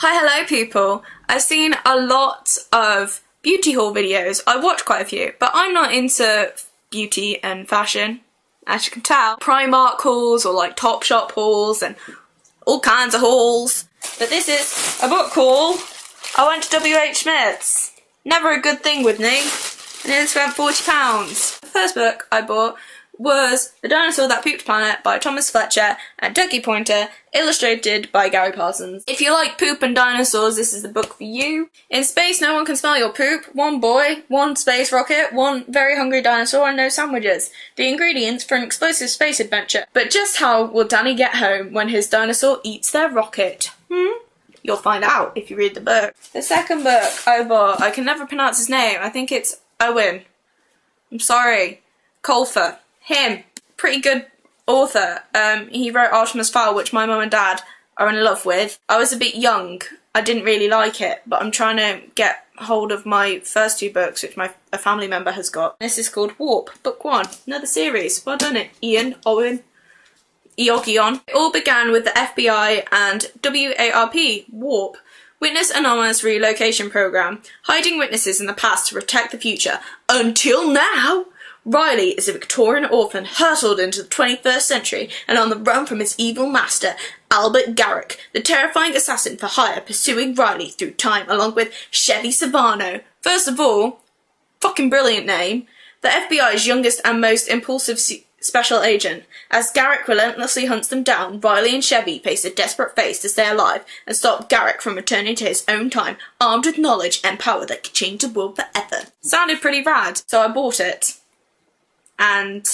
Hi, hello people. I've seen a lot of beauty haul videos. I watch quite a few, but I'm not into beauty and fashion, as you can tell. Primark hauls or like Topshop hauls and all kinds of hauls. But this is a book haul. I went to WH Smith's. Never a good thing with me. I nearly spent £40. The first book I bought was The Dinosaur That Pooped Planet by Thomas Fletcher and Ducky Pointer, illustrated by Gary Parsons. If you like poop and dinosaurs, this is the book for you. In space, no one can smell your poop. One boy, one space rocket, one very hungry dinosaur, and no sandwiches. The ingredients for an explosive space adventure. But just how will Danny get home when his dinosaur eats their rocket? You'll find out if you read the book. The second book I bought, I can never pronounce his name. I think it's Owen. I'm sorry. Colfer. Him. Pretty good author. He wrote Artemis Fowl, which my mum and dad are in love with. I was a bit young. I didn't really like it, but I'm trying to get hold of my first two books, which a family member has got. This is called Warp, Book 1. Another series. Well done it, Ian, Owen, Eogion. It all began with the FBI and WARP, Warp, Witness Anonymous Relocation Program, hiding witnesses in the past to protect the future. Until now! Riley is a Victorian orphan hurtled into the 21st century and on the run from his evil master, Albert Garrick, the terrifying assassin for hire pursuing Riley through time along with Chevy Savano. First of all, fucking brilliant name, the FBI's youngest and most impulsive special agent. As Garrick relentlessly hunts them down, Riley and Chevy face a desperate face to stay alive and stop Garrick from returning to his own time, armed with knowledge and power that could change the world forever. Sounded pretty rad, so I bought it. And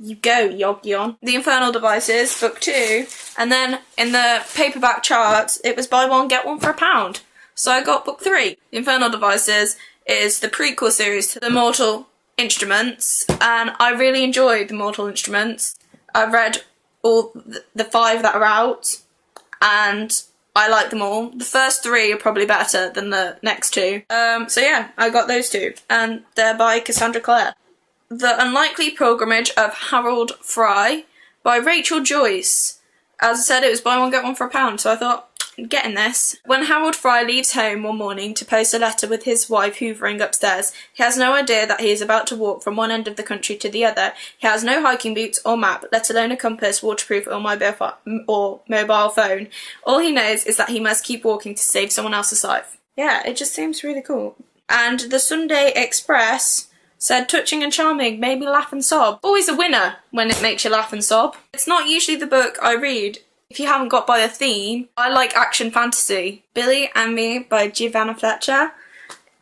you go, Eogion. The Infernal Devices, book 2, and then in the paperback chart, it was buy one, get one for £1. So I got book 3. The Infernal Devices is the prequel series to The Mortal Instruments, and I really enjoyed The Mortal Instruments. I've read all the 5 that are out, and I like them all. The first 3 are probably better than the next 2. So yeah, I got those 2, and they're by Cassandra Clare. The Unlikely Pilgrimage of Harold Fry by Rachel Joyce. As I said, it was buy one, get one for £1, so I thought, I'm getting this. When Harold Fry leaves home one morning to post a letter with his wife hoovering upstairs, he has no idea that he is about to walk from one end of the country to the other. He has no hiking boots or map, let alone a compass, waterproof or mobile phone. All he knows is that he must keep walking to save someone else's life. Yeah, it just seems really cool. And the Sunday Express said, touching and charming, made me laugh and sob. Always a winner when it makes you laugh and sob. It's not usually the book I read if you haven't got by a theme. I like action fantasy. Billy and Me by Giovanna Fletcher.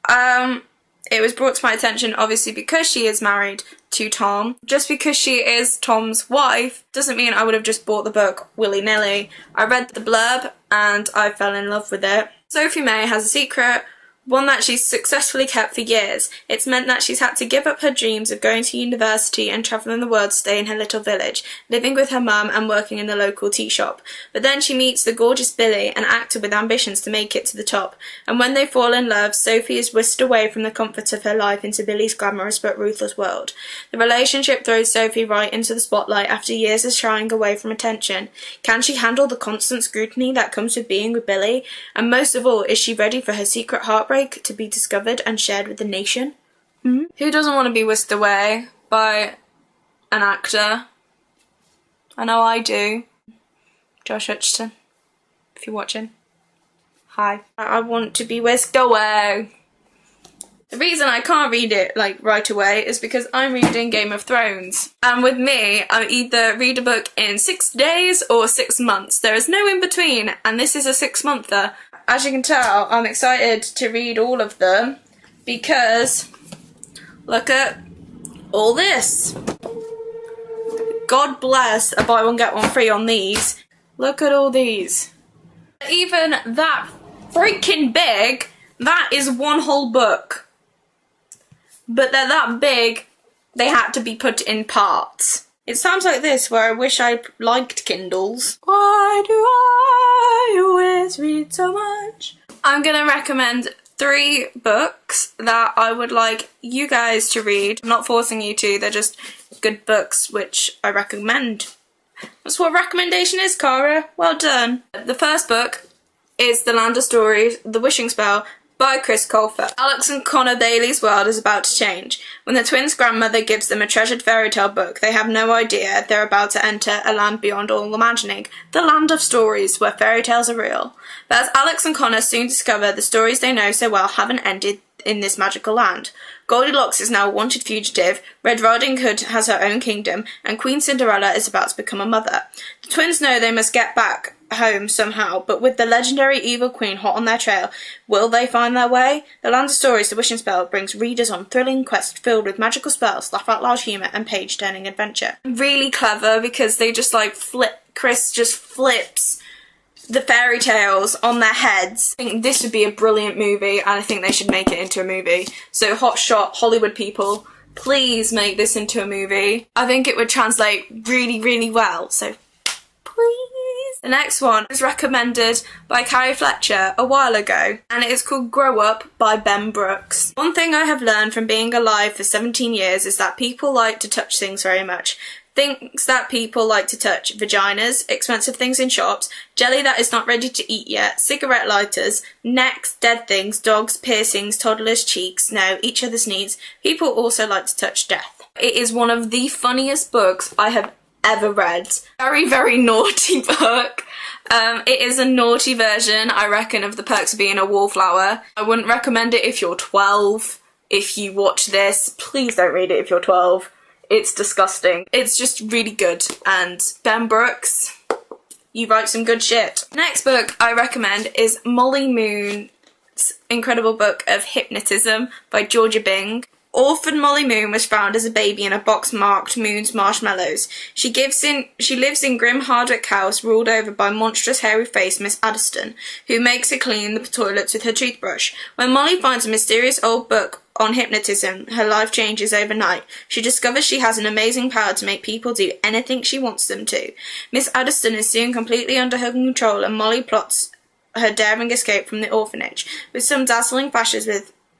It was brought to my attention obviously because she is married to Tom. Just because she is Tom's wife doesn't mean I would have just bought the book willy-nilly. I read the blurb and I fell in love with it. Sophie May has a secret, one that she's successfully kept for years. It's meant that she's had to give up her dreams of going to university and travelling the world to stay in her little village, living with her mum and working in the local tea shop. But then she meets the gorgeous Billy, an actor with ambitions to make it to the top. And when they fall in love, Sophie is whisked away from the comforts of her life into Billy's glamorous but ruthless world. The relationship throws Sophie right into the spotlight after years of shying away from attention. Can she handle the constant scrutiny that comes with being with Billy? And most of all, is she ready for her secret heartbreak to be discovered and shared with the nation? Who doesn't want to be whisked away by an actor? I know I do. Josh Hutcherson, if you're watching. Hi. I want to be whisked away. The reason I can't read it right away is because I'm reading Game of Thrones. And with me, I either read a book in 6 days or 6 months. There is no in between, and this is a 6-monther. As you can tell, I'm excited to read all of them because look at all this. God bless a buy one get one free on these. Look at all these. Even that freaking big, that is one whole book. But they're that big, they had to be put in parts. It sounds like this, where I wish I liked Kindles. Why do I always read so much? I'm gonna recommend 3 books that I would like you guys to read. I'm not forcing you to, they're just good books which I recommend. That's what recommendation is, Cara. Well done. The first book is The Land of Stories, The Wishing Spell by Chris Colfer. Alex and Connor Bailey's world is about to change. When the twins' grandmother gives them a treasured fairy tale book, they have no idea they're about to enter a land beyond all imagining, the land of stories where fairy tales are real. But as Alex and Connor soon discover, the stories they know so well haven't ended in this magical land. Goldilocks is now a wanted fugitive, Red Riding Hood has her own kingdom, and Queen Cinderella is about to become a mother. The twins know they must get back home somehow, but with the legendary evil queen hot on their trail, will they find their way? The Land of Stories, The Wishing Spell brings readers on thrilling quest filled with magical spells, laugh-out-loud humour, and page-turning adventure. Really clever because they just Chris just flips the fairy tales on their heads. I think this would be a brilliant movie, and I think they should make it into a movie. So hotshot Hollywood people, please make this into a movie. I think it would translate really, really well, so please. The next one was recommended by Carrie Fletcher a while ago, and it is called Grow Up by Ben Brooks. One thing I have learned from being alive for 17 years is that people like to touch things very much. Things that people like to touch: vaginas, expensive things in shops, jelly that is not ready to eat yet, cigarette lighters, necks, dead things, dogs, piercings, toddlers' cheeks, no, each other's knees. People also like to touch death. It is one of the funniest books I have ever read. Very, very naughty book. It is a naughty version, I reckon, of The Perks of Being a Wallflower. I wouldn't recommend it if you're 12. If you watch this, please don't read it if you're 12. It's disgusting. It's just really good. And Ben Brooks, you write some good shit. Next book I recommend is Molly Moon's incredible book of hypnotism by Georgia Bing. Orphan Molly Moon was found as a baby in a box marked Moon's Marshmallows. She lives in grim Hardwick House, ruled over by monstrous hairy-faced Miss Addiston, who makes her clean the toilets with her toothbrush. When Molly finds a mysterious old book on hypnotism, her life changes overnight. She discovers she has an amazing power to make people do anything she wants them to. Miss Addiston is soon completely under her control, and Molly plots her daring escape from the orphanage. With some dazzling flashes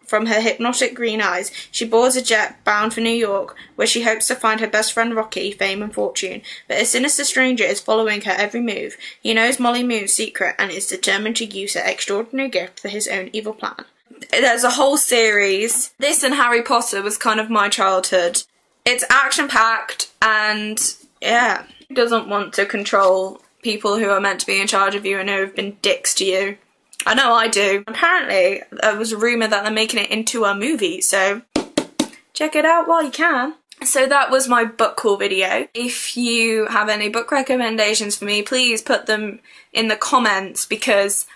from her hypnotic green eyes, she boards a jet bound for New York, where she hopes to find her best friend Rocky, fame and fortune. But a sinister stranger is following her every move. He knows Molly Moon's secret and is determined to use her extraordinary gift for his own evil plan. There's a whole series. This and Harry Potter was kind of my childhood. It's action-packed, and yeah, who doesn't want to control people who are meant to be in charge of you and who have been dicks to you? I know I do. Apparently, there was a rumour that they're making it into a movie, so check it out while you can. So that was my book haul video. If you have any book recommendations for me, please put them in the comments because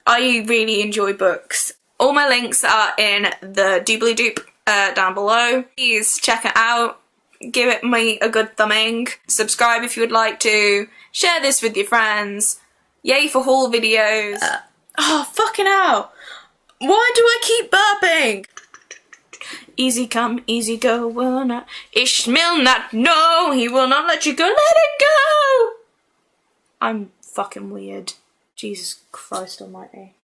I really enjoy books. All my links are in the doobly doop down below. Please check it out. Give it me a good thumbing. Subscribe if you would like to. Share this with your friends. Yay for haul videos. Oh, fucking hell. Why do I keep burping? Easy come, easy go, will not Ishmael not know, he will not let you go, let it go! I'm fucking weird. Jesus Christ almighty.